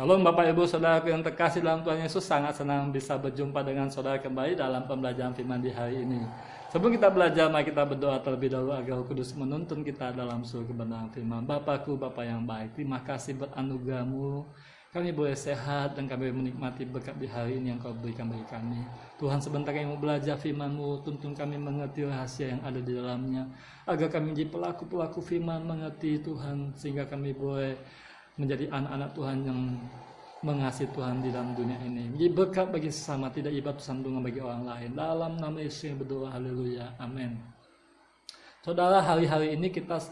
Shalom Bapak Ibu Saudara yang terkasih dalam Tuhan Yesus, sangat senang bisa berjumpa dengan saudara kembali dalam pembelajaran firman di hari ini. Sebelum kita belajar, mari kita berdoa terlebih dahulu agar Roh Kudus menuntun kita dalam seluruh kebenaran firman. Bapakku, Bapa yang baik, terima kasih buat anugerah-Mu. Kami boleh sehat dan kami menikmati berkat di hari ini yang Kau berikan bagi kami. Tuhan, sebentar kami mau belajar firman-Mu, tuntun kami mengerti rahasia yang ada di dalamnya, agar kami menjadi pelaku-pelaku firman, mengerti Tuhan, sehingga kami boleh menjadi anak-anak Tuhan yang mengasihi Tuhan di dalam dunia ini. Menjadi berkat bagi sesama, tidak ibarat sandungan bagi orang lain. Dalam nama Yesus yang berdoa, haleluya, amin. Saudara, hari-hari ini kita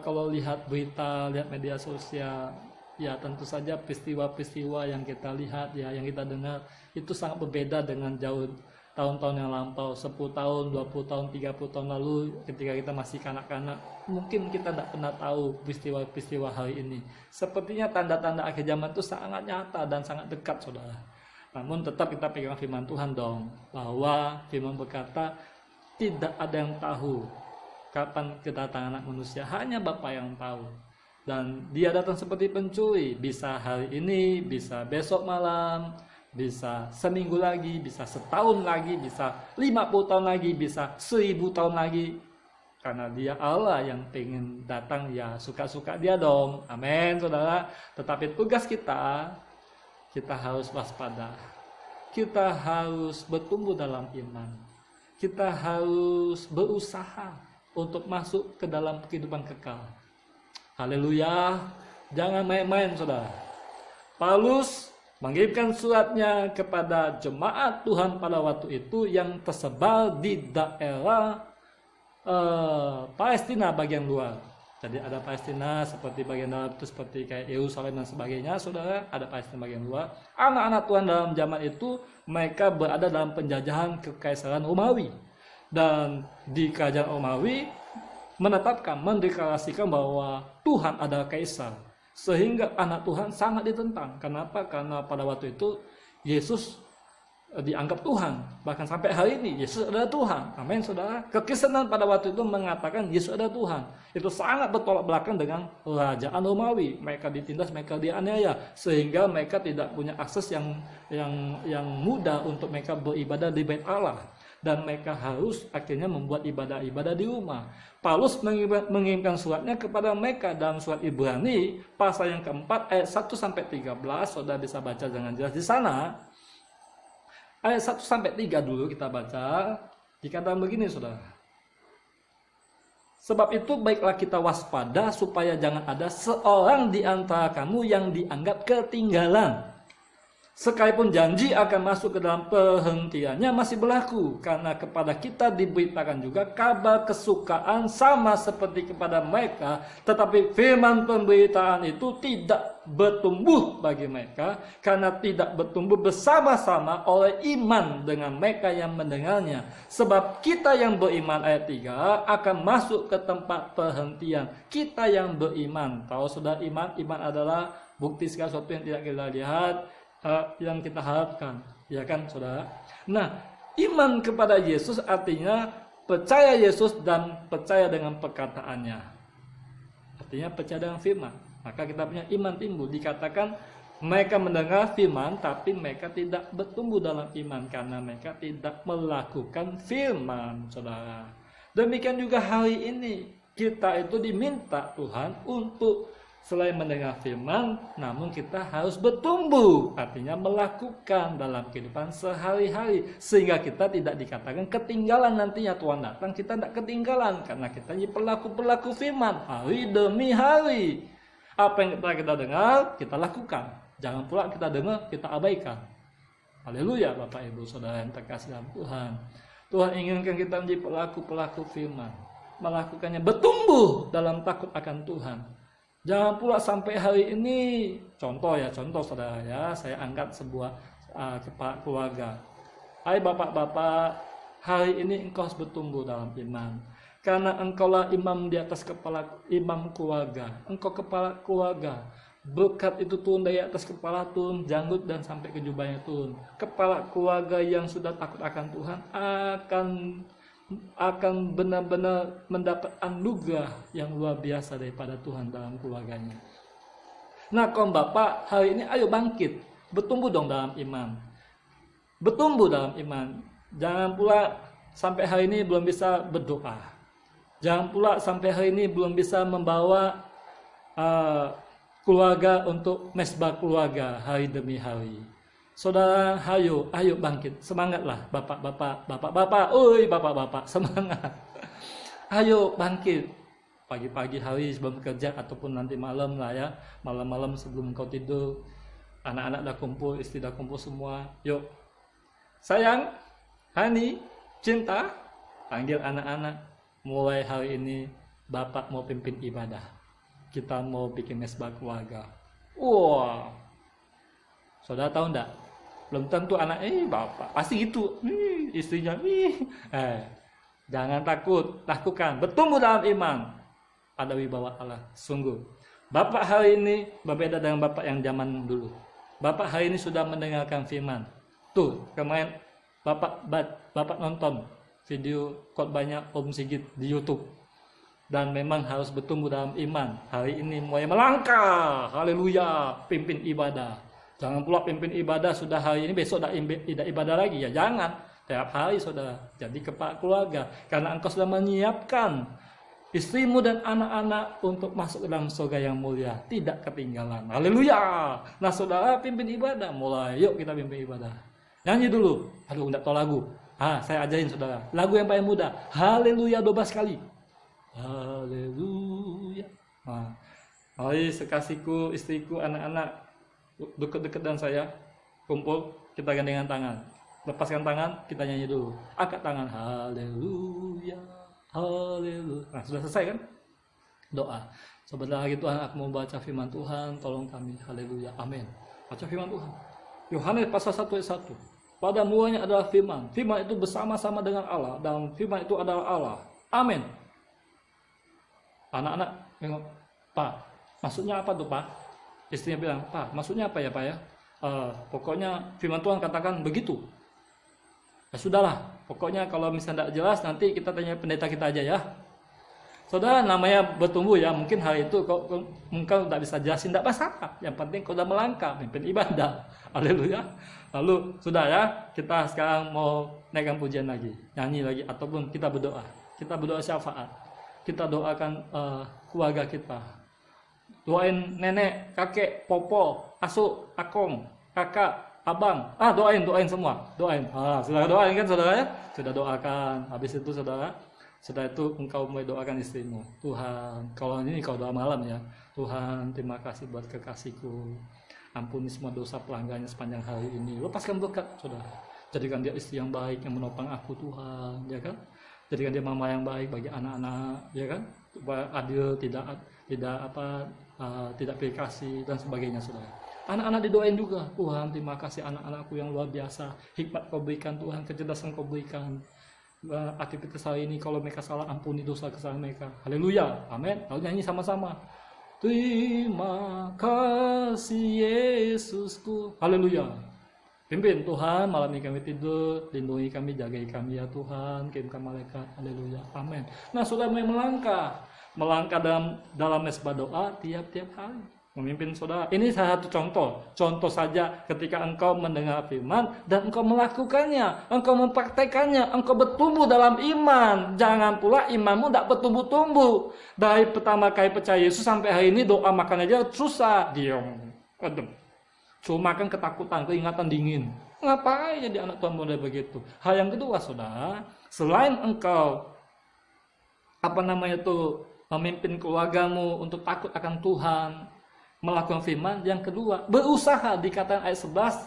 kalau lihat berita, lihat media sosial, ya tentu saja peristiwa-peristiwa yang kita lihat, ya yang kita dengar, itu sangat berbeda dengan jauh tahun-tahun yang lampau, 10 tahun, 20 tahun, 30 tahun lalu ketika kita masih kanak-kanak. Mungkin kita tidak pernah tahu peristiwa-peristiwa hari ini. Sepertinya tanda-tanda akhir zaman itu sangat nyata dan sangat dekat, saudara. Namun tetap kita pegang firman Tuhan dong, bahwa firman berkata, tidak ada yang tahu kapan kedatangan anak manusia, hanya Bapa yang tahu. Dan dia datang seperti pencuri, bisa hari ini, bisa besok malam, bisa seminggu lagi, bisa setahun lagi, bisa 50 tahun lagi, bisa 1000 tahun lagi. Karena dia Allah yang pengen datang, ya suka-suka dia dong. Amin, saudara. Tetapi tugas kita harus waspada. Kita harus bertumbuh dalam iman. Kita harus berusaha untuk masuk ke dalam kehidupan kekal. Haleluya. Jangan main-main, saudara. Paulus mengirimkan suratnya kepada jemaat Tuhan pada waktu itu yang tersebar di daerah Palestina bagian luar. Jadi ada Palestina seperti bagian dalam itu seperti kayak Yerusalem dan sebagainya, saudara. Ada Palestina bagian luar. Anak-anak Tuhan dalam zaman itu mereka berada dalam penjajahan kekaisaran Romawi. Dan di kerajaan Romawi menetapkan, mendeklarasikan bahwa Tuhan adalah kaisar. Sehingga anak Tuhan sangat ditentang. Kenapa? Karena pada waktu itu Yesus dianggap Tuhan. Bahkan sampai hari ini Yesus adalah Tuhan. Amin, saudara. Kekristenan pada waktu itu mengatakan Yesus adalah Tuhan. Itu sangat bertolak belakang dengan kerajaan Romawi. Mereka ditindas, mereka dianiaya, sehingga mereka tidak punya akses yang mudah untuk mereka beribadah di Bait Allah. Dan mereka harus akhirnya membuat ibadah-ibadah di rumah. Paulus mengirimkan suratnya kepada mereka dalam surat Ibrani pasal yang keempat ayat 1-13. Saudara bisa baca dengan jelas di sana. Ayat 1-3 dulu kita baca. Dikatakan begini, saudara. Sebab itu baiklah kita waspada supaya jangan ada seorang di antara kamu yang dianggap ketinggalan. Sekalipun janji akan masuk ke dalam penghentiannya masih berlaku, karena kepada kita diberitakan juga kabar kesukaan sama seperti kepada mereka, tetapi firman pemberitaan itu tidak bertumbuh bagi mereka, karena tidak bertumbuh bersama-sama oleh iman dengan mereka yang mendengarnya. Sebab kita yang beriman, ayat 3, akan masuk ke tempat perhentian. Kita yang beriman, tahu sudah iman adalah bukti segala sesuatu yang tidak kita lihat, yang kita harapkan, ya kan, saudara? Nah, iman kepada Yesus artinya percaya Yesus dan percaya dengan perkataannya. Artinya percaya dengan firman. Maka kita punya iman timbul. Dikatakan mereka mendengar firman, tapi mereka tidak bertumbuh dalam iman karena mereka tidak melakukan firman, saudara. Demikian juga hari ini kita itu diminta Tuhan untuk selain mendengar firman, namun kita harus bertumbuh, artinya melakukan dalam kehidupan sehari-hari, sehingga kita tidak dikatakan ketinggalan nantinya Tuhan datang, kita tidak ketinggalan, karena kita ini pelaku-pelaku firman, hari demi hari. Apa yang kita dengar, kita lakukan. Jangan pula kita dengar, kita abaikan. Haleluya, Bapak Ibu Saudara yang terkasih dalam Tuhan. Tuhan inginkan kita menjadi pelaku-pelaku firman, melakukannya, bertumbuh dalam takut akan Tuhan. Jangan pula sampai hari ini, contoh saudara ya, saya angkat sebuah kepala keluarga. Hai bapak-bapak, hari ini engkau harus bertumbuh dalam iman. Karena engkaulah imam di atas kepala imam keluarga. Engkau kepala keluarga. Berkat itu turun dari atas kepala, turun janggut dan sampai ke jubahnya turun. Kepala keluarga yang sudah takut akan Tuhan akan benar-benar mendapat anugerah yang luar biasa daripada Tuhan dalam keluarganya. Nah, kaum bapak hari ini ayo bangkit, bertumbuh dong dalam iman. Bertumbuh dalam iman. Jangan pula sampai hari ini belum bisa berdoa. Jangan pula sampai hari ini belum bisa membawa keluarga untuk mesbah keluarga hari demi hari. Saudara, ayo bangkit, semangatlah bapak-bapak, oi bapak-bapak, semangat. Ayo bangkit, pagi-pagi hari sebelum kerja ataupun nanti malam lah ya, malam-malam sebelum kau tidur, anak-anak dah kumpul, istri dah kumpul semua, yuk, sayang, Hani, cinta, panggil anak-anak, mulai hari ini bapak mau pimpin ibadah, kita mau bikin mesbah keluarga. Wow, saudara tahu enggak? Belum tentu anak bapak pasti gitu, istrinya jangan takut, lakukan, bertumbuh dalam iman, ada wibawa Allah. Sungguh bapak hari ini berbeda dengan bapak yang zaman dulu. Bapak hari ini sudah mendengarkan firman. Tuh kemarin bapak nonton video khotbahnya Om Sigit di YouTube, dan memang harus bertumbuh dalam iman. Hari ini mulai melangkah, haleluya, pimpin ibadah. Jangan pula pimpin ibadah sudah hari ini, besok tidak ibadah lagi. Ya jangan, tiap hari saudara jadi kepala keluarga. Karena engkau sudah menyiapkan istrimu dan anak-anak untuk masuk ke dalam surga yang mulia. Tidak ketinggalan, haleluya. Nah saudara pimpin ibadah, mulai yuk kita pimpin ibadah. Nyanyi dulu, aduh enggak tahu lagu. Saya ajarin saudara, lagu yang paling mudah, haleluya 12 kali. Haleluya. Mari sekasihku, istriku, anak-anak, dekat-dekat dan saya kumpul, kita gandengan tangan, lepaskan tangan, kita nyanyi dulu, angkat tangan, haleluya, haleluya. Nah sudah selesai kan doa. Sebentar lagi Tuhan aku mau baca firman Tuhan, tolong kami, haleluya, amin. Baca firman Tuhan, Yohanes pasal 1 ayat 1. Pada mulanya adalah firman, firman itu bersama-sama dengan Allah, dan firman itu adalah Allah, amin. Anak-anak tengok, Pak, maksudnya apa tuh Pak? Istrinya bilang, Pak, maksudnya apa ya Pak ya? Pokoknya firman Tuhan katakan begitu. Ya sudahlah, pokoknya kalau misalnya tidak jelas nanti kita tanya pendeta kita aja ya. Saudara, namanya bertumbuh ya, mungkin hal itu engkau tidak bisa jelasin, tidak masalah. Yang penting kau sudah melangkah, pimpin ibadah. Haleluya. Lalu sudah ya, kita sekarang mau naikkan pujian lagi, nyanyi lagi, ataupun kita berdoa. Kita berdoa syafaat. Kita doakan keluarga kita. Doain nenek, kakek, popo, asu, akong, kakak, abang. Doain semua. Doain. Sudah doain kan saudara ya? Sudah doakan. Habis itu saudara, setelah itu engkau mulai doakan istrimu. Tuhan, kalau ini kau doa malam ya. Tuhan, terima kasih buat kekasihku. Ampuni semua dosa pelanggannya sepanjang hari ini. Lepaskan berkat saudara. Jadikan dia istri yang baik yang menopang aku Tuhan, ya kan? Jadikan dia mama yang baik bagi anak-anak, ya kan? Supaya adil, tidak pilih kasih dan sebagainya saudara. Anak-anak didoain juga, Tuhan terima kasih anak-anakku yang luar biasa, hikmat kau berikan Tuhan, kecerdasan kau berikan. Aktivitas hari ini kalau mereka salah, ampuni dosa kesalahan mereka. Haleluya, amin. Lalu nyanyi sama-sama, terima kasih Yesusku, haleluya. Pimpin Tuhan, malam ini kami tidur, lindungi kami, jagai kami ya Tuhan, kirimkan malaikat, haleluya, amin. Nah saudara mulai melangkah dalam mesbah doa tiap-tiap hari, memimpin saudara. Ini salah satu contoh saja ketika engkau mendengar firman dan engkau melakukannya, engkau mempraktekannya, engkau bertumbuh dalam iman. Jangan pula imanmu tidak bertumbuh-tumbuh. Dari pertama kali percaya Yesus sampai hari ini doa makan aja susah, diam, adem. Cuma kan ketakutan, keingatan dingin. Ngapain jadi anak Tuhan muda begitu? Hal yang kedua saudara, selain engkau memimpin keluargamu untuk takut akan Tuhan, melakukan firman, yang kedua berusaha. Dikatakan ayat 11,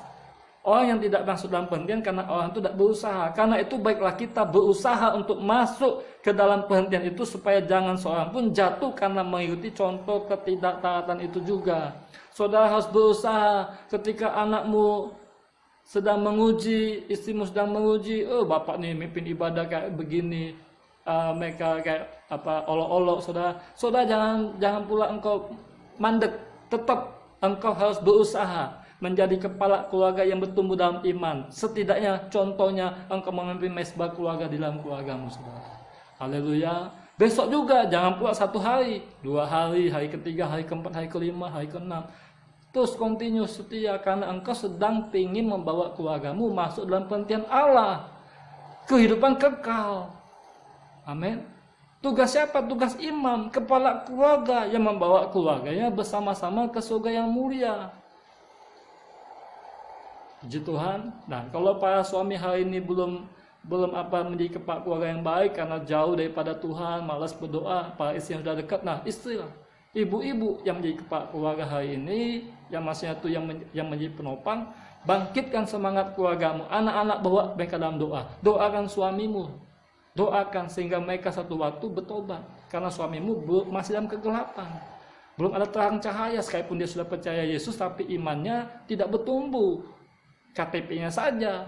orang yang tidak masuk dalam penghentian karena orang itu tidak berusaha. Karena itu baiklah kita berusaha untuk masuk ke dalam penghentian itu, supaya jangan seorang pun jatuh karena mengikuti contoh ketidaktaatan itu juga. Saudara harus berusaha. Ketika anakmu sedang menguji, istrimu sedang menguji, bapak nih mimpin ibadah kayak begini, mereka kayak olok-olok, saudara jangan pula engkau mandek. Tetap engkau harus berusaha menjadi kepala keluarga yang bertumbuh dalam iman. Setidaknya contohnya engkau memimpin mesbah keluarga di dalam keluargamu saudara. Haleluya. Besok juga jangan pula 1 hari, 2 hari, hari ketiga, hari keempat, hari kelima, hari keenam. Terus continue setia karena engkau sedang ingin membawa keluargamu masuk dalam penantian Allah. Kehidupan kekal. Amin. Tugas siapa? Tugas imam, kepala keluarga yang membawa keluarganya bersama-sama ke surga yang mulia. Puji Tuhan. Nah, kalau para suami hari ini belum menjadi kepala keluarga yang baik karena jauh daripada Tuhan, malas berdoa, para istri yang sudah dekat, nah istrilah. Ibu-ibu yang menjadi kepala keluarga hari ini, yang maksudnya itu yang menjadi penopang, bangkitkan semangat keluargamu. Anak-anak bawa mereka dalam doa. Doakan suamimu. Doakan sehingga mereka satu waktu bertobat. Karena suamimu masih dalam kegelapan. Belum ada terang cahaya, sekalipun dia sudah percaya Yesus, tapi imannya tidak bertumbuh. KTP-nya saja.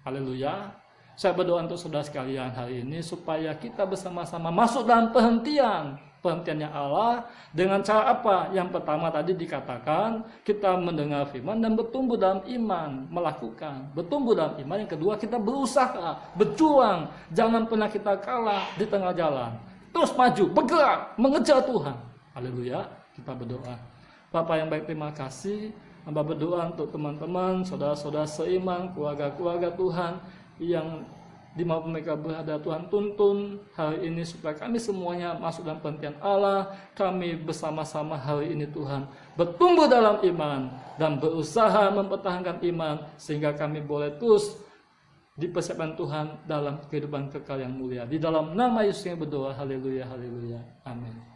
Haleluya. Saya berdoa untuk saudara sekalian hari ini supaya kita bersama-sama masuk dalam perhentiannya Allah dengan cara apa? Yang pertama tadi dikatakan kita mendengar firman dan bertumbuh dalam iman, melakukan. Bertumbuh dalam iman. Yang kedua kita berusaha, berjuang, jangan pernah kita kalah di tengah jalan. Terus maju, bergerak, mengejar Tuhan. Haleluya. Kita berdoa. Bapak yang baik, terima kasih. Hamba berdoa untuk teman-teman, saudara-saudara seiman, keluarga-keluarga Tuhan yang dimanapun mereka berada, Tuhan tuntun hari ini supaya kami semuanya masuk dalam penantian Allah. Kami bersama-sama hari ini Tuhan bertumbuh dalam iman dan berusaha mempertahankan iman sehingga kami boleh terus dipersiapkan Tuhan dalam kehidupan kekal yang mulia. Di dalam nama Yesus yang berdoa, haleluya, haleluya, amin.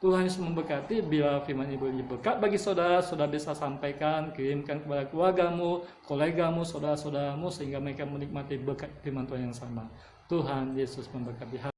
Tuhan Yesus memberkati. Bila firman ini berkat bagi saudara, saudara bisa sampaikan, kirimkan kepada keluargamu, kolegamu, saudara-saudaramu, sehingga mereka menikmati berkat firman Tuhan yang sama. Tuhan Yesus memberkati.